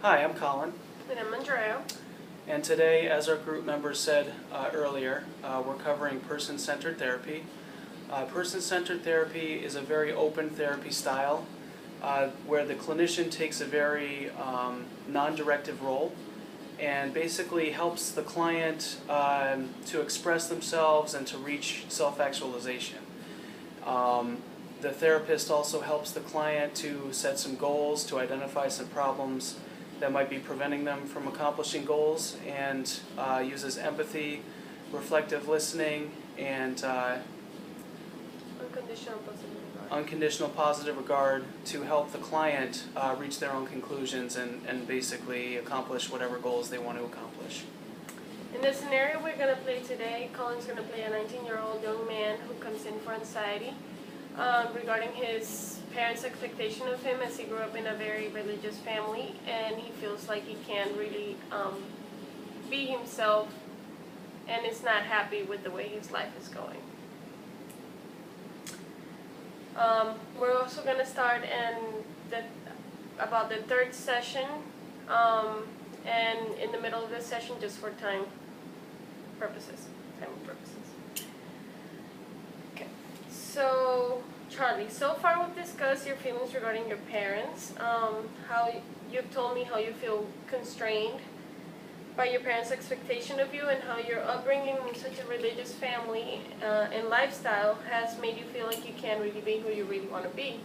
Hi, I'm Colin, And I'm Andrea. and today, as our group members said earlier, we're covering person-centered therapy. Person-centered therapy is a very open therapy style where the clinician takes a very non-directive role and basically helps the client to express themselves and to reach self-actualization. The therapist also helps the client to set some goals, to identify some problems that might be preventing them from accomplishing goals, and uses empathy, reflective listening, and unconditional positive regard to help the client reach their own conclusions and basically accomplish whatever goals they want to accomplish. In the scenario we're going to play today, Colin's going to play a 19-year-old young man who comes in for anxiety regarding his parents' expectation of him, as he grew up in a very religious family, and he feels like he can't really be himself and is not happy with the way his life is going. We're also going to start about the third session, and in the middle of the session, just for time purposes. Okay, so Charlie, so far we've discussed your feelings regarding your parents, how you've told me how you feel constrained by your parents' expectation of you, and how your upbringing in such a religious family and lifestyle has made you feel like you can't really be who you really want to be.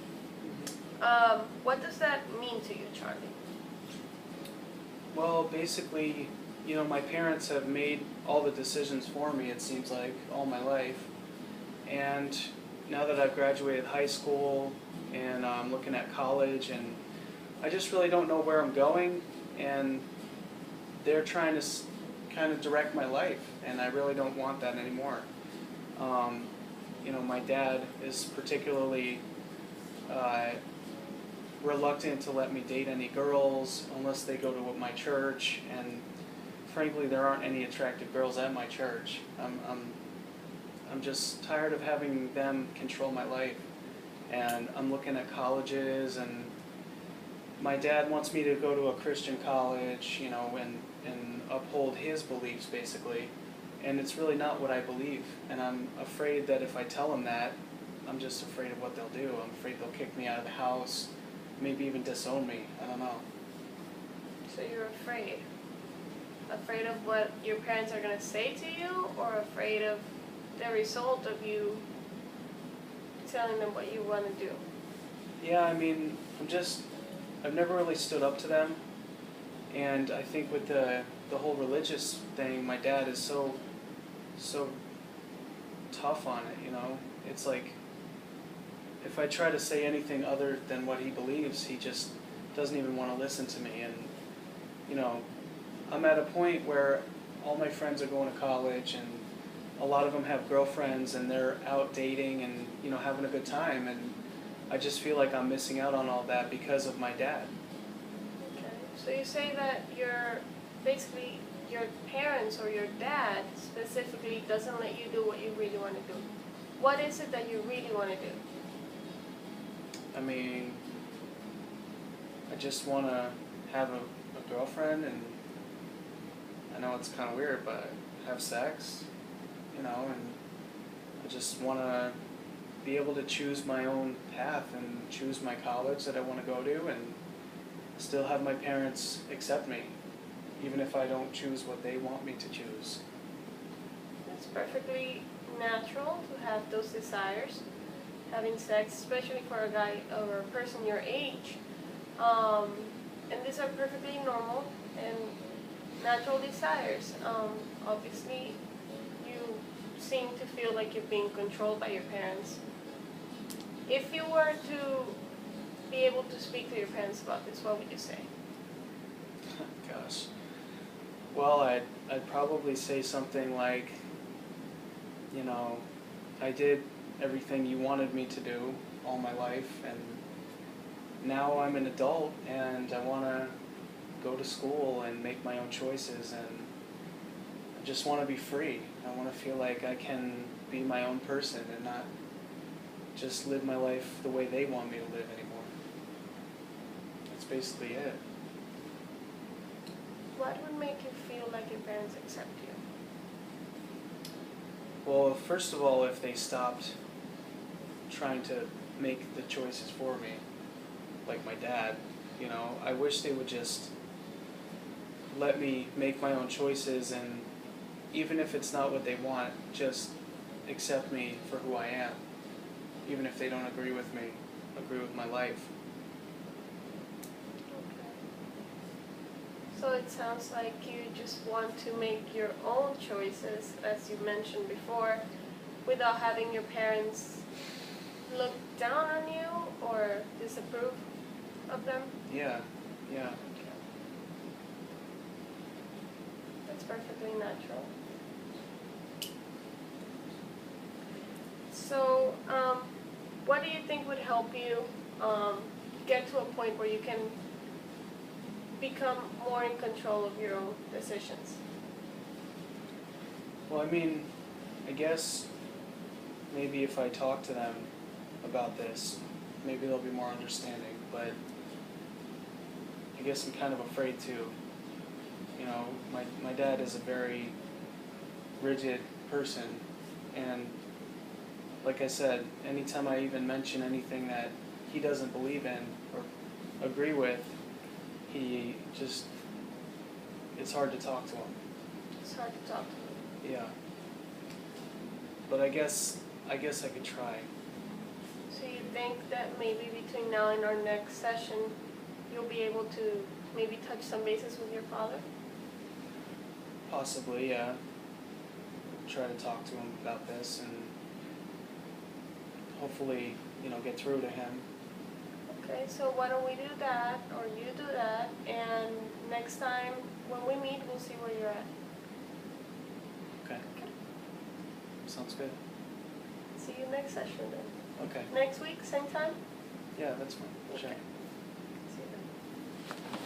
What does that mean to you, Charlie? Well, basically, my parents have made all the decisions for me, it seems like, all my life. And now that I've graduated high school and I'm looking at college, and I just really don't know where I'm going, and they're trying to kind of direct my life, and I really don't want that anymore. My dad is particularly reluctant to let me date any girls unless they go to my church, and frankly, there aren't any attractive girls at my church. I'm just tired of having them control my life, and I'm looking at colleges, and my dad wants me to go to a Christian college, and uphold his beliefs, basically. And it's really not what I believe. And I'm afraid that if I tell him that, I'm just afraid of what they'll do. I'm afraid they'll kick me out of the house, maybe even disown me. I don't know. So you're afraid? Afraid of what your parents are going to say to you, or afraid of the result of you telling them what you want to do? Yeah, I've never really stood up to them. And I think with the whole religious thing, my dad is so tough on it, It's like, if I try to say anything other than what he believes, he just doesn't even want to listen to me. And, I'm at a point where all my friends are going to college, and a lot of them have girlfriends, and they're out dating and, having a good time. And I just feel like I'm missing out on all that because of my dad. So you say that your parents or your dad specifically doesn't let you do what you really want to do. What is it that you really want to do? I just want to have a girlfriend, and I know it's kind of weird, but have sex, and I just want to be able to choose my own path and choose my college that I want to go to, and still have my parents accept me, even if I don't choose what they want me to choose. It's perfectly natural to have those desires, having sex, especially for a guy or a person your age. And these are perfectly normal and natural desires. Obviously, you seem to feel like you're being controlled by your parents. If you were to be able to speak to your parents about this, what would you say? Gosh. Well, I'd probably say something like, I did everything you wanted me to do all my life, and now I'm an adult, and I want to go to school and make my own choices, and I just want to be free. I want to feel like I can be my own person and not just live my life the way they want me to live anymore. That's basically it. what would make you feel like your parents accept you? Well, first of all, if they stopped trying to make the choices for me, like my dad, you know, I wish they would just let me make my own choices, and even if it's not what they want, just accept me for who I am, even if they don't agree with me, agree with my life. Okay. So it sounds like you just want to make your own choices, as you mentioned before, without having your parents look down on you or disapprove of them? Yeah, yeah. Okay. That's perfectly natural. So, what do you think would help you get to a point where you can become more in control of your own decisions? Well, I mean, I guess maybe if I talk to them about this, maybe they'll be more understanding, but I guess I'm kind of afraid to. You know, my dad is a very rigid person, and like I said, anytime I even mention anything that he doesn't believe in or agree with, he just, it's hard to talk to him. It's hard to talk to them. Yeah. But I guess I could try. So you think that maybe between now and our next session, you'll be able to maybe touch some bases with your father? Possibly, yeah. Try to talk to him about this and hopefully, you know, get through to him. Okay, so why don't we do that, or you do that, and next time when we meet, we'll see where you're at. Okay. Okay. Sounds good. See you next session then. Okay. Next week, same time? Yeah, that's fine. Sure. Okay. See you then.